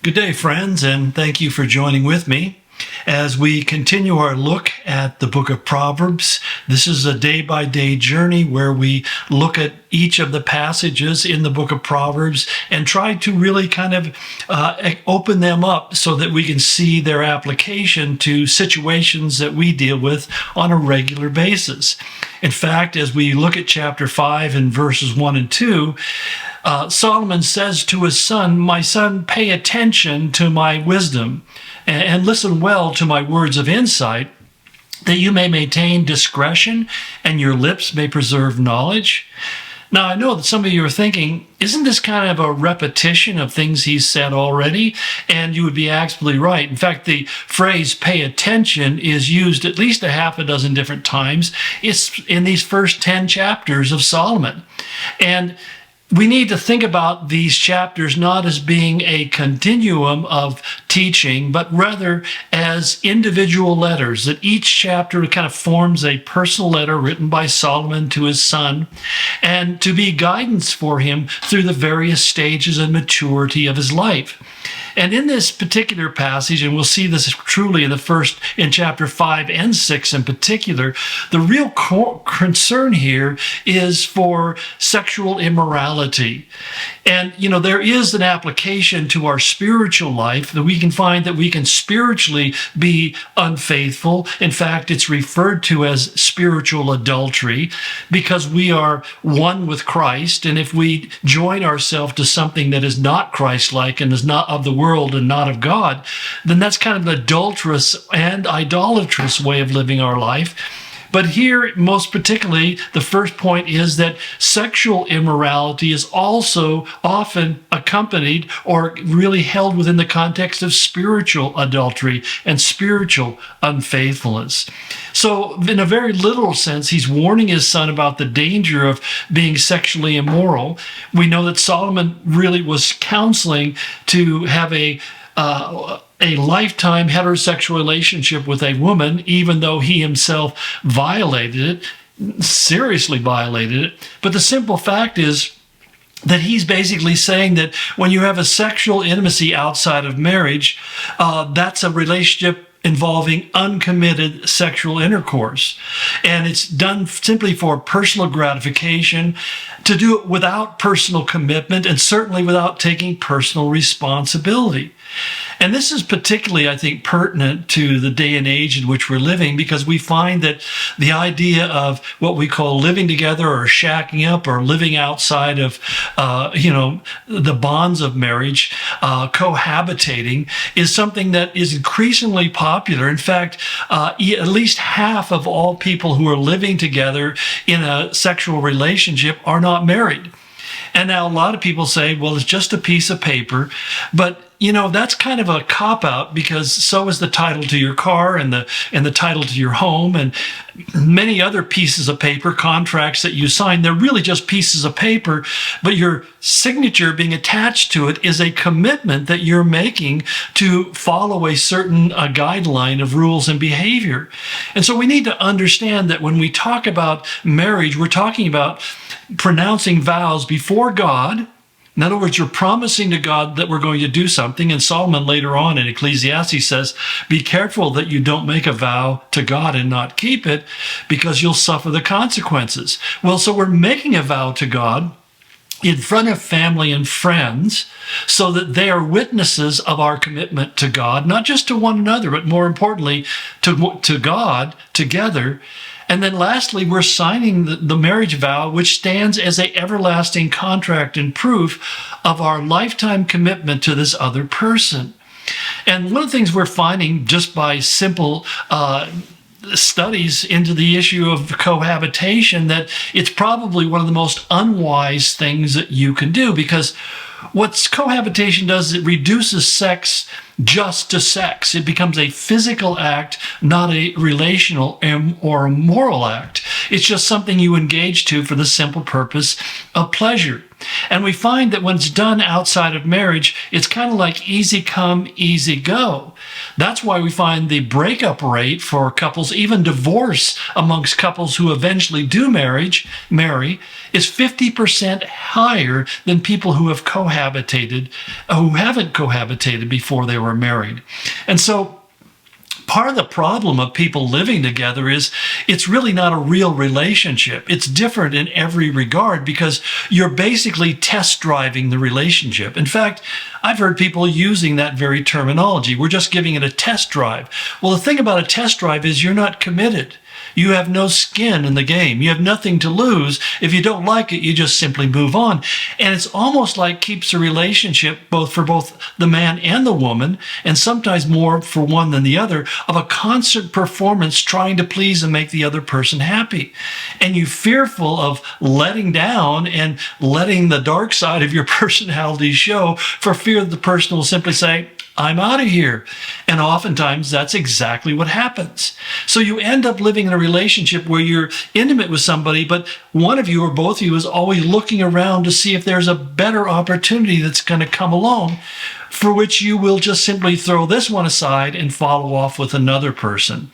Good day, friends, and thank you for joining with me as we continue our look at the book of Proverbs. This is a day-by-day journey where we look at each of the passages in the book of Proverbs and try to really kind of open them up so that we can see their application to situations that we deal with on a regular basis. In fact, as we look at chapter 5 and verses 1 and 2, Solomon says to his son, "My son, pay attention to my wisdom and listen well to my words of insight, that you may maintain discretion and your lips may preserve knowledge." Now, I know that some of you are thinking, isn't this kind of a repetition of things he's said already? And you would be absolutely right. In fact, the phrase pay attention is used at least a half a dozen different times. It's in these first 10 chapters of Solomon. And we need to think about these chapters not as being a continuum of teaching, but rather as individual letters, that each chapter kind of forms a personal letter written by Solomon to his son, and to be guidance for him through the various stages and maturity of his life. And in this particular passage, and we'll see this truly in chapter 5 and 6 in particular, the real concern here is for sexual immorality. And, there is an application to our spiritual life that we can find that we can spiritually be unfaithful. In fact, it's referred to as spiritual adultery because we are one with Christ. And if we join ourselves to something that is not Christ-like and is not of the world and not of God, then that's kind of an adulterous and idolatrous way of living our life. But here, most particularly, the first point is that sexual immorality is also often accompanied or really held within the context of spiritual adultery and spiritual unfaithfulness. So in a very literal sense, he's warning his son about the danger of being sexually immoral. We know that Solomon really was counseling to have a lifetime heterosexual relationship with a woman, even though he himself violated it, seriously violated it. But the simple fact is that he's basically saying that when you have a sexual intimacy outside of marriage, that's a relationship involving uncommitted sexual intercourse. And it's done simply for personal gratification, to do it without personal commitment, and certainly without taking personal responsibility. And this is particularly, I think, pertinent to the day and age in which we're living, because we find that the idea of what we call living together or shacking up or living outside of, the bonds of marriage, cohabitating, is something that is increasingly popular. In fact, at least half of all people who are living together in a sexual relationship are not married. And now a lot of people say, well, it's just a piece of paper. But that's kind of a cop-out, because so is the title to your car and the title to your home and many other pieces of paper, contracts that you sign. They're really just pieces of paper, but your signature being attached to it is a commitment that you're making to follow a certain guideline of rules and behavior. And so we need to understand that when we talk about marriage, we're talking about pronouncing vows before God. In other words, you're promising to God that we're going to do something. And Solomon later on in Ecclesiastes says, be careful that you don't make a vow to God and not keep it, because you'll suffer the consequences. Well, so we're making a vow to God in front of family and friends so that they are witnesses of our commitment to God, not just to one another, but more importantly, to God together. And then lastly, we're signing the marriage vow, which stands as an everlasting contract and proof of our lifetime commitment to this other person. And one of the things we're finding just by simple studies into the issue of cohabitation, that it's probably one of the most unwise things that you can do, because what cohabitation does is it reduces sex just to sex. It becomes a physical act, not a relational or a moral act. It's just something you engage to for the simple purpose of pleasure. And we find that when it's done outside of marriage, it's kind of like easy come, easy go. That's why we find the breakup rate for couples, even divorce amongst couples who eventually do marry, is 50% higher than people who have cohabitated, who haven't cohabitated before they were married. And so part of the problem of people living together is it's really not a real relationship. It's different in every regard because you're basically test driving the relationship. In fact, I've heard people using that very terminology. We're just giving it a test drive. Well, the thing about a test drive is you're not committed. You have no skin in the game. You have nothing to lose. If you don't like it, you just simply move on. And it's almost like keeps a relationship, for both the man and the woman, and sometimes more for one than the other, of a constant performance trying to please and make the other person happy. And you're fearful of letting down and letting the dark side of your personality show for fear that the person will simply say, I'm out of here. And oftentimes that's exactly what happens. So you end up living in a relationship where you're intimate with somebody, but one of you or both of you is always looking around to see if there's a better opportunity that's going to come along, for which you will just simply throw this one aside and follow off with another person.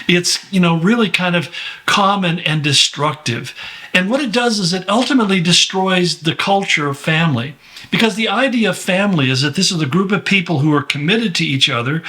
It's, really kind of common and destructive. And what it does is it ultimately destroys the culture of family. Because the idea of family is that this is a group of people who are committed to each other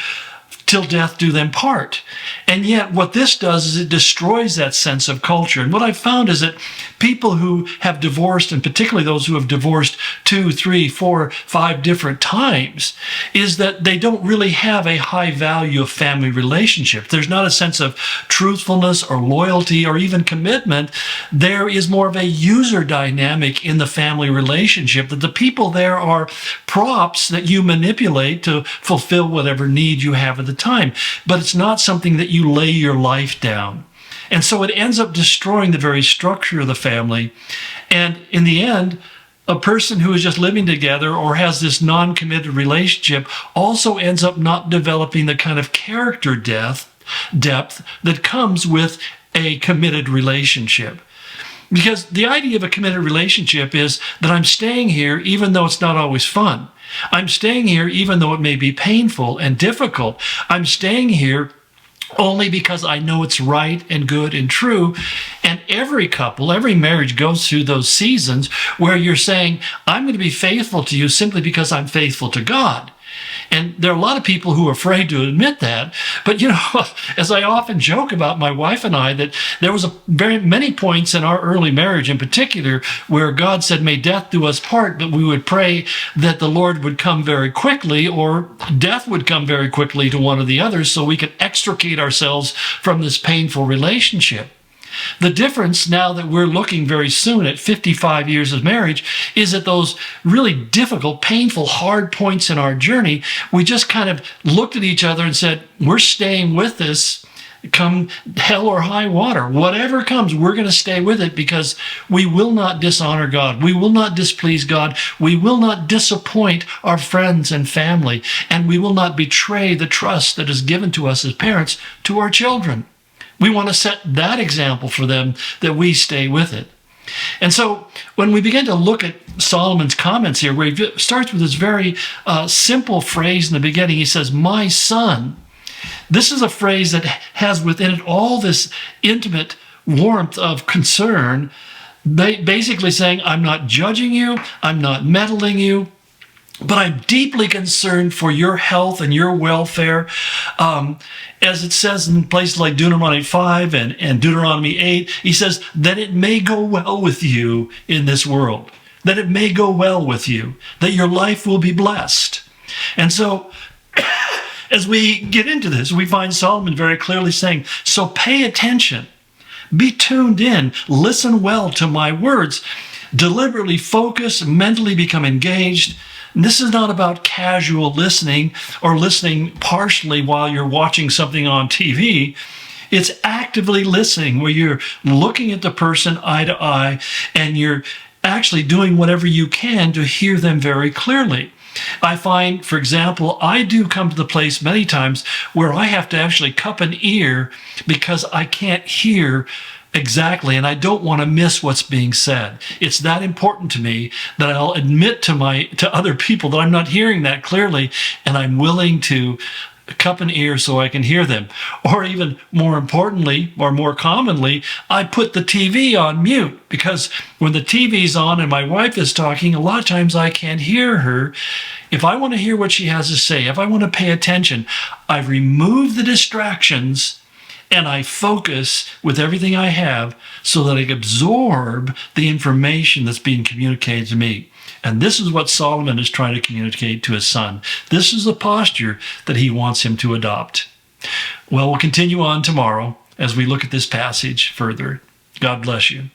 till death do them part. And yet what this does is it destroys that sense of culture. And what I've found is that people who have divorced, and particularly those who have divorced 2, 3, 4, 5 different times, is that they don't really have a high value of family relationship. There's not a sense of truthfulness or loyalty or even commitment. There is more of a user dynamic in the family relationship, that the people there are props that you manipulate to fulfill whatever need you have at the time. But it's not something that you lay your life down. And so it ends up destroying the very structure of the family. And in the end, a person who is just living together or has this non-committed relationship also ends up not developing the kind of character depth that comes with a committed relationship. Because the idea of a committed relationship is that I'm staying here even though it's not always fun. I'm staying here even though it may be painful and difficult. I'm staying here only because I know it's right and good and true. And every couple, every marriage goes through those seasons where you're saying, I'm going to be faithful to you simply because I'm faithful to God. And there are a lot of people who are afraid to admit that. But, as I often joke about my wife and I, that there was very many points in our early marriage in particular where God said, may death do us part, but we would pray that the Lord would come very quickly, or death would come very quickly to one or the other, so we could extricate ourselves from this painful relationship. The difference now that we're looking very soon at 55 years of marriage is that those really difficult, painful, hard points in our journey, we just kind of looked at each other and said, we're staying with this come hell or high water. Whatever comes, we're going to stay with it because we will not dishonor God. We will not displease God. We will not disappoint our friends and family. And we will not betray the trust that is given to us as parents to our children. We want to set that example for them, that we stay with it. And so when we begin to look at Solomon's comments here, where he starts with this very simple phrase in the beginning, he says, my son. This is a phrase that has within it all this intimate warmth of concern, basically saying, I'm not judging you, I'm not meddling you, but I'm deeply concerned for your health and your welfare. As it says in places like Deuteronomy 5 and Deuteronomy 8, he says that it may go well with you in this world, that it may go well with you, that your life will be blessed. And so as we get into this, we find Solomon very clearly saying, so pay attention, be tuned in, listen well to my words, deliberately focus, mentally become engaged. And this is not about casual listening or listening partially while you're watching something on TV. It's actively listening, where you're looking at the person eye to eye and you're actually doing whatever you can to hear them very clearly. I find, for example, I do come to the place many times where I have to actually cup an ear because I can't hear Exactly, and I don't want to miss what's being said. It's that important to me that I'll admit to other people that I'm not hearing that clearly, and I'm willing to cup an ear so I can hear them. Or even more importantly, or more commonly, I put the TV on mute, because when the TV's on and my wife is talking, a lot of times I can't hear her. If I want to hear what she has to say, if I want to pay attention, I remove the distractions and I focus with everything I have so that I can absorb the information that's being communicated to me. And this is what Solomon is trying to communicate to his son. This is the posture that he wants him to adopt. Well, we'll continue on tomorrow as we look at this passage further. God bless you.